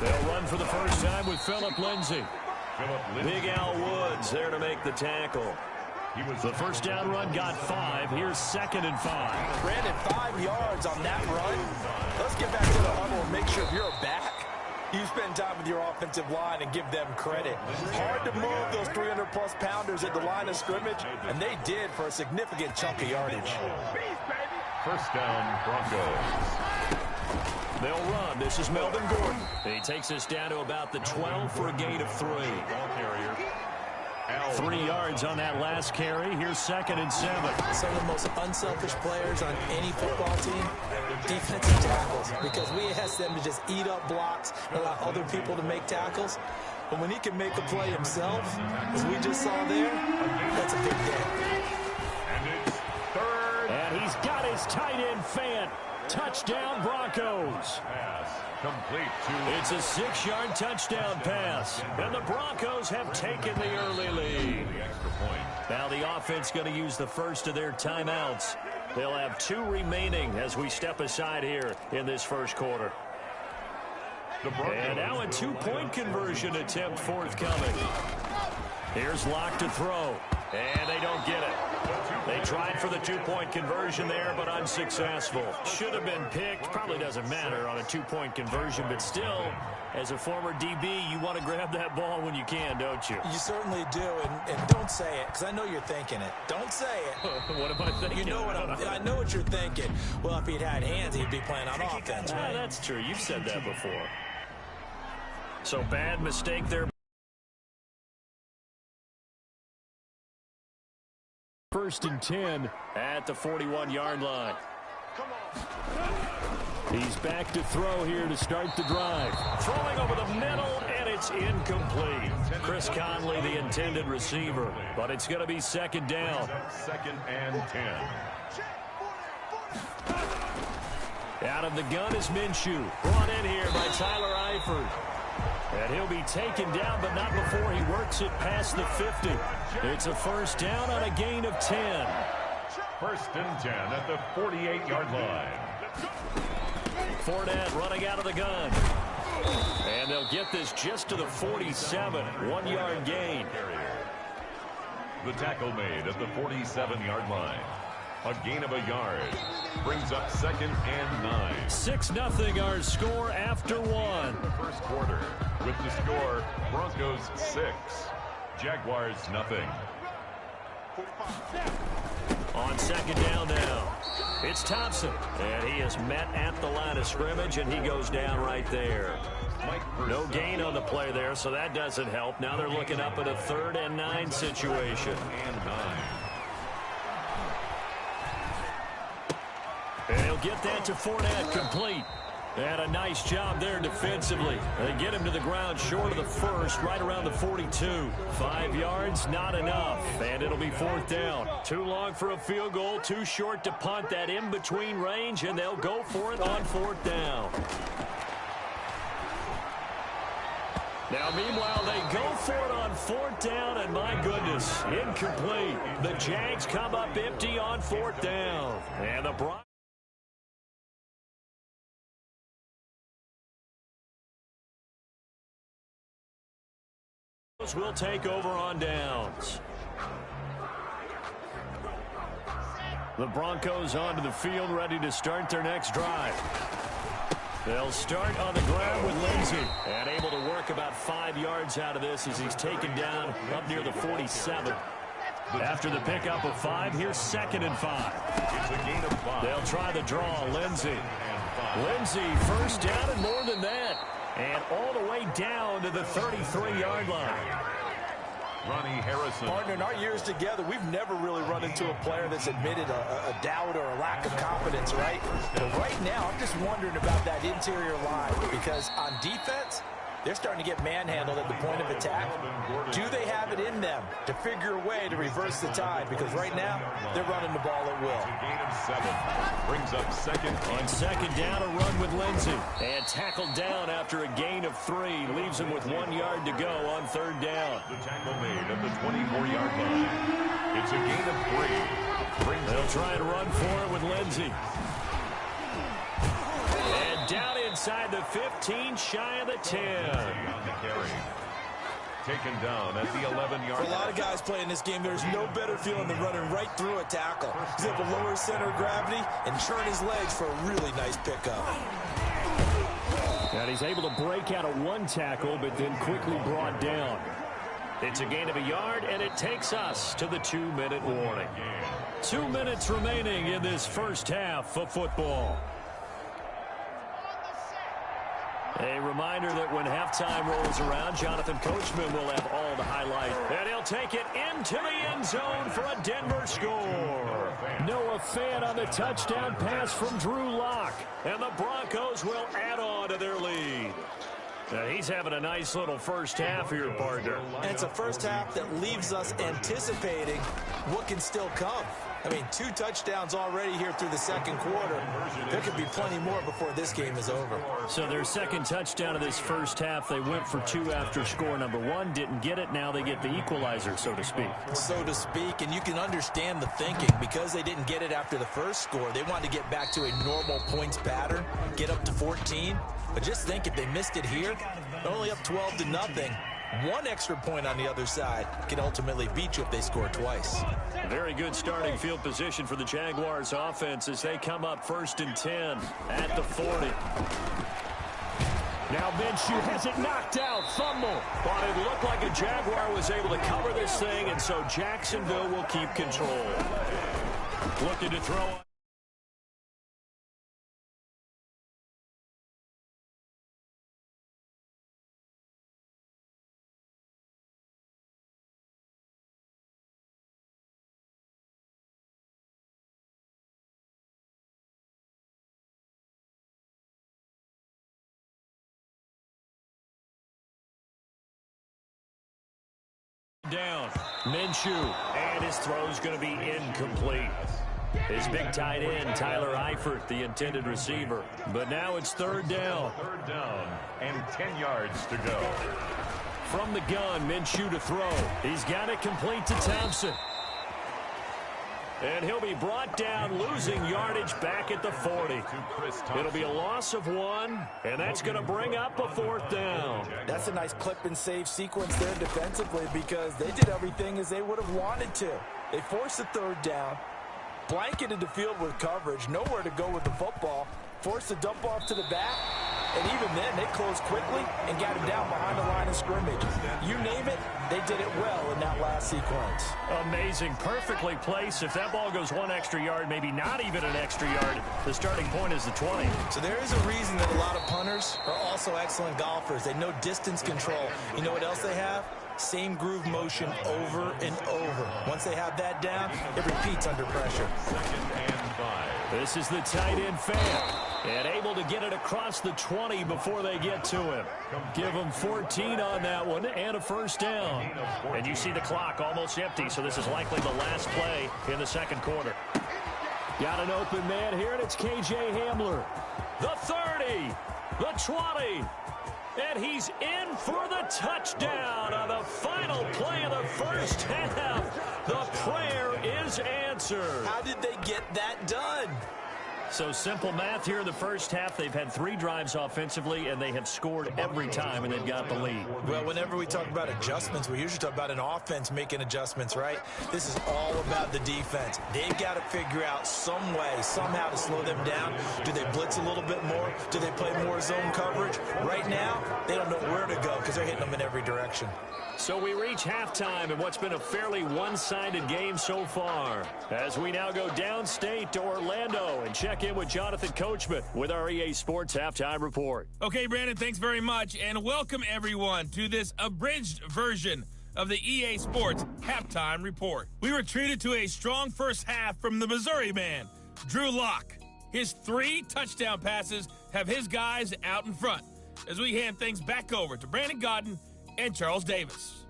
They'll run for the first time with Phillip Lindsay. Big Al Woods there to make the tackle. The first down run got 5. Here's 2nd and 5. Brandon, 5 yards on that run. Let's get back to the huddle and make sure if you're a back, you spend time with your offensive line and give them credit. Hard to move those 300-plus pounders at the line of scrimmage, and they did for a significant chunk of yardage. First down, Broncos. They'll run. This is Melvin Gordon. He takes us down to about the 12 for a gain of 3. 3 yards on that last carry. Here's 2nd and 7. Some of the most unselfish players on any football team, defensive tackles, because we ask them to just eat up blocks and allow other people to make tackles. But when he can make a play himself, as we just saw there, that's a big day. And it's 3rd. And he's got his tight end Fant. Touchdown, Broncos. Pass complete It's a 6-yard touchdown pass. And the Broncos have taken the early lead. the extra point. Now the offense going to use the first of their timeouts. They'll have 2 remaining as we step aside here in this first quarter. And now a 2-point conversion attempt forthcoming. Here's Locke to throw. And they don't get it. They tried for the 2-point conversion there, but unsuccessful. Should have been picked. Probably doesn't matter on a 2-point conversion, but still, as a former DB, you want to grab that ball when you can, don't you? You certainly do, and don't say it, because I know you're thinking it. Don't say it. What am I thinking? You know what I know what you're thinking. Well, if he'd had hands, he'd be playing on offense, right? That's true. You've said that before. So bad mistake there. First and 10 at the 41-yard line. He's back to throw here to start the drive. Throwing over the middle, and it's incomplete. Chris Conley, the intended receiver, but it's going to be 2nd down. 2nd and 10. Out of the gun is Minshew. Brought in here by Tyler Eifert. And he'll be taken down, but not before he works it past the 50. It's a first down on a gain of 10. 1st and 10 at the 48-yard line. Fournette running out of the gun. And they'll get this just to the 47. 1-yard gain. The tackle made at the 47-yard line. A gain of a yard. Brings up 2nd and 9. 6-0 our score after 1. The first quarter. With the score, Broncos 6. Jaguars nothing. On 2nd down now. It's Thompson. And he is met at the line of scrimmage, and he goes down right there. No gain on the play there, so that doesn't help. Now they're looking up at a 3rd and 9 situation. And he'll get that to Fournette, complete. And a nice job there defensively. They get him to the ground short of the first, right around the 42. 5 yards, not enough. And it'll be 4th down. Too long for a field goal, too short to punt that in-between range, and they'll go for it on 4th down. Now, meanwhile, they go for it on 4th down, and my goodness, incomplete. The Jags come up empty on 4th down. And the Broncos will take over on downs. The Broncos onto the field, ready to start their next drive. They'll start on the ground with Lindsay, and able to work about 5 yards out of this as he's taken down up near the 47. After the pickup of 5, here's 2nd and 5. It's a gain of 5. They'll try the draw. Lindsay, first down and more than that. And all the way down to the 33-yard line. Ronnie Harrison. Partner, in our years together, we've never really run into a player that's admitted a doubt or a lack of confidence, right? But right now, I'm just wondering about that interior line, because on defense, they're starting to get manhandled at the point of attack. Do they have it in them to figure a way to reverse the tide? Because right now, they're running the ball at will. A gain of 7. Brings up 2nd. On 2nd down, a run with Lindsay. And tackled down after a gain of 3. Leaves him with 1 yard to go on 3rd down. The tackle made at the 24-yard line. It's a gain of 3. They'll try and run for it with Lindsay. And down inside the 15, shy of the 10. On the carry. Taken down at the 11-yard line. For a lot of guys playing this game, there's no better feeling than running right through a tackle. He's able to lower his center of gravity and turn his legs for a really nice pickup. And he's able to break out of one tackle, but then quickly brought down. It's a gain of a yard, and it takes us to the 2-minute warning. 2 minutes remaining in this first half of football. A reminder that when halftime rolls around, Jonathan Coachman will have all the highlight. And he'll take it into the end zone for a Denver score. Noah Fant on the touchdown pass from Drew Lock. And the Broncos will add on to their lead. He's having a nice little first half here, partner. And it's a first half that leaves us anticipating what can still come. I mean, 2 touchdowns already here through the second quarter. There could be plenty more before this game is over. So their second touchdown of this first half, they went for 2 after score number 1, didn't get it. Now they get the equalizer, so to speak. So to speak, and you can understand the thinking. Because they didn't get it after the first score, they wanted to get back to a normal points pattern, get up to 14. But just think, if they missed it here, they're only up 12-0. 1 extra point on the other side can ultimately beat you if they score twice. Very good starting field position for the Jaguars offense as they come up 1st and 10 at the 40. Now Minshew has it knocked out, fumble. But it looked like a Jaguar was able to cover this thing, and so Jacksonville will keep control. Looking to throw. Down. Minshew, and his throw's going to be incomplete. His big tight end, Tyler Eifert, the intended receiver. But now it's 3rd down. 3rd down and 10 yards to go. From the gun, Minshew to throw. He's got it complete to Thompson. And he'll be brought down, losing yardage back at the 40. It'll be a loss of 1, and that's going to bring up a 4th down. That's a nice clip and save sequence there defensively, because they did everything as they would have wanted to. They forced the 3rd down, blanketed the field with coverage, nowhere to go with the football, forced the dump off to the back, and even then they closed quickly and got him down behind the line of scrimmage. You name it, they did it well in that last sequence. Amazing, perfectly placed. If that ball goes 1 extra yard, maybe not even an extra yard, the starting point is the 20. So there is a reason that a lot of punters are also excellent golfers. They know distance control. You know what else they have? Same groove motion over and over. Once they have that down, it repeats under pressure. 2nd and 5. This is the tight end Fant. And able to get it across the 20 before they get to him. Give him 14 on that one and a 1st down. And you see the clock almost empty, so this is likely the last play in the second quarter. Got an open man here, and it's K.J. Hamler. The 30, the 20, and he's in for the touchdown on the final play of the first half. The prayer is answered. How did they get that done? So simple math here in the first half. They've had 3 drives offensively, and they have scored every time, and they've got the lead. Well, whenever we talk about adjustments, we usually talk about an offense making adjustments, right? This is all about the defense. They've got to figure out some way, somehow to slow them down. Do they blitz a little bit more? Do they play more zone coverage? Right now, they don't know where to go because they're hitting them in every direction. So we reach halftime in what's been a fairly one-sided game so far, as we now go downstate to Orlando and check in with Jonathan Coachman with our EA Sports Halftime Report. Okay, Brandon, thanks very much, and welcome everyone to this abridged version of the EA Sports Halftime Report. We were treated to a strong first half from the Missouri man, Drew Lock. His 3 touchdown passes have his guys out in front, as we hand things back over to Brandon Godden and Charles Davis.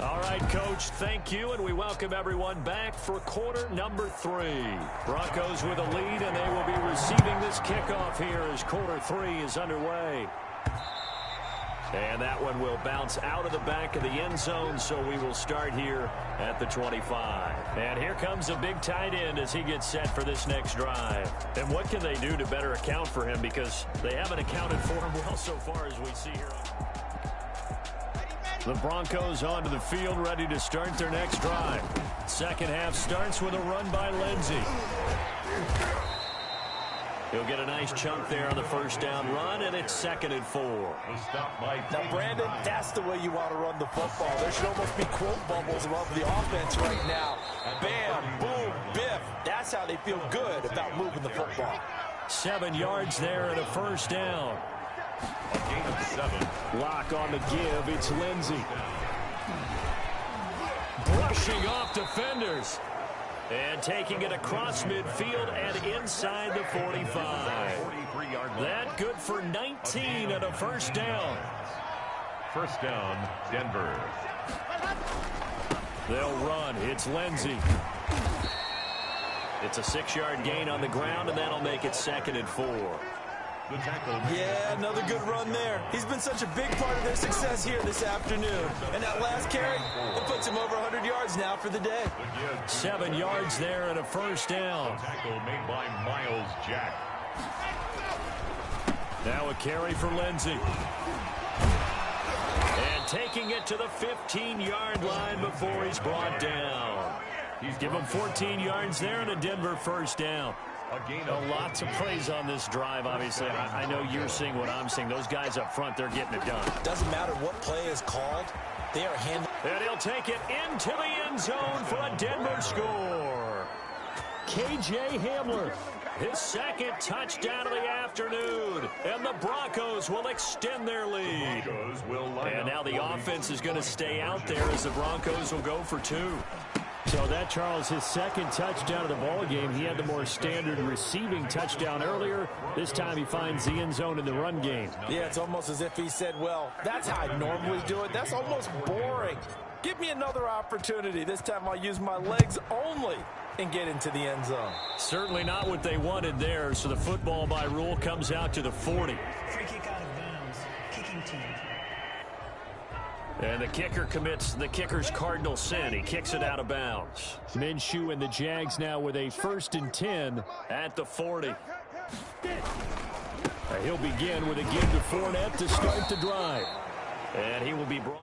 All right, Coach, thank you, and we welcome everyone back for quarter number 3. Broncos with a lead, and they will be receiving this kickoff here as quarter 3 is underway. And that one will bounce out of the back of the end zone, so we will start here at the 25. And here comes a big tight end as he gets set for this next drive. And what can they do to better account for him, because they haven't accounted for him well so far as we see here. The Broncos onto the field, ready to start their next drive. Second half starts with a run by Lindsey. He'll get a nice chunk there on the first down run, and it's 2nd and 4. Now, Brandon, that's the way you want to run the football. There should almost be quote bubbles above the offense right now. Bam, boom, biff. That's how they feel good about moving the football. 7 yards there and a first down. A gain of 7. Lock on the give. It's Lindsey. Brushing off defenders. And taking it across midfield and inside the 45. That good for 19 and a first down. First down, Denver. They'll run. It's Lindsey. It's a 6-yard gain on the ground, and that'll make it 2nd and 4. Yeah, another good run there. He's been such a big part of their success here this afternoon. And that last carry, it puts him over 100 yards now for the day. 7 yards there and a first down. Tackle made by Miles Jack. Now a carry for Lindsey. And taking it to the 15-yard line before he's brought down. Give him 14 yards there and a Denver first down. Lots of praise on this drive, obviously. I know you're seeing what I'm seeing. Those guys up front, they're getting it done. Doesn't matter what play is called. They are handling. And he'll take it into the end zone for a Denver score. K.J. Hamler, his 2nd touchdown of the afternoon. And the Broncos will extend their lead. And now the offense is going to stay out there as the Broncos will go for 2. So that, Charles, his 2nd touchdown of the ball game. He had the more standard receiving touchdown earlier. This time he finds the end zone in the run game. Yeah, it's almost as if he said, well, that's how I normally do it. That's almost boring. Give me another opportunity. This time I'll use my legs only and get into the end zone. Certainly not what they wanted there, so the football by rule comes out to the 40. Free kick out of bounds. Kicking team. And the kicker commits the kicker's cardinal sin. He kicks it out of bounds. Minshew and the Jags now with a 1st and 10 at the 40. He'll begin with a give to Fournette to start the drive. And he will be brought.